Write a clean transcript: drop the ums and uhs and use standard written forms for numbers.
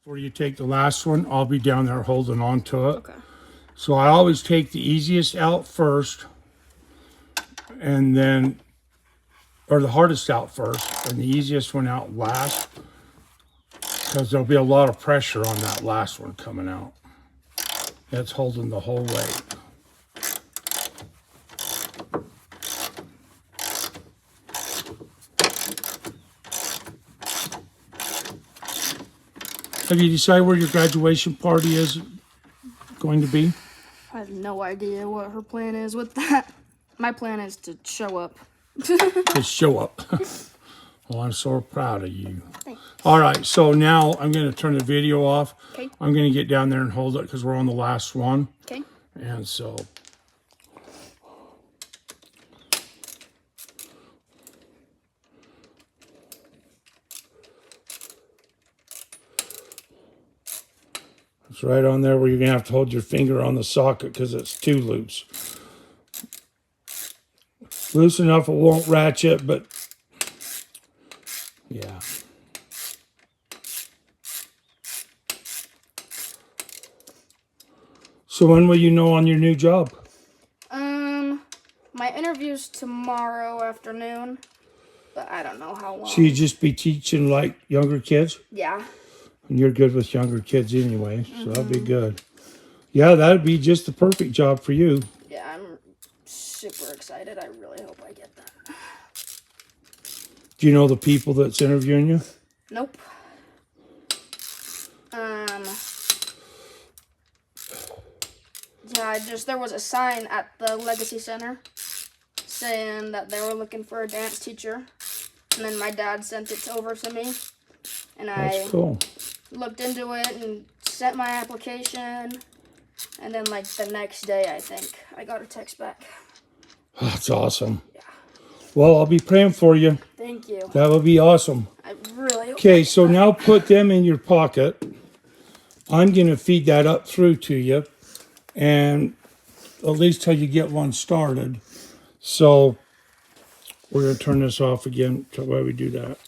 Before you take the last one, I'll be down there holding on to it. Okay. So I always take the easiest out first, and then, or the hardest out first, and the easiest one out last, because there'll be a lot of pressure on that last one coming out. That's holding the whole weight. Have you decided where your graduation party is going to be? I have no idea what her plan is with that. My plan is to show up. Just show up. Well, I'm so proud of you. Thanks. All right, so now I'm going to turn the video off. Okay. I'm going to get down there and hold it because we're on the last one. Okay. And so... it's right on there where you're going to have to hold your finger on the socket because it's too loose. Loose enough it won't ratchet, but yeah. So when will you know on your new job? My interview's tomorrow afternoon, but I don't know how long. So you just be teaching like younger kids? Yeah. And you're good with younger kids anyway, so that'd be good. Yeah, that'd be just the perfect job for you. Yeah, I'm super excited. I really hope I get that. Do you know the people that's interviewing you? Nope. Yeah, there was a sign at the Legacy Center saying that they were looking for a dance teacher. And then my dad sent it over to me. And That's cool. looked into it and sent my application. And then, like, the next day, I think, I got a text back. That's awesome. Yeah. Well, I'll be praying for you. Thank you. That would be awesome. I really hope. Okay, so now put them in your pocket. I'm going to feed that up through to you, and at least till you get one started. So we're going to turn this off again while we do that.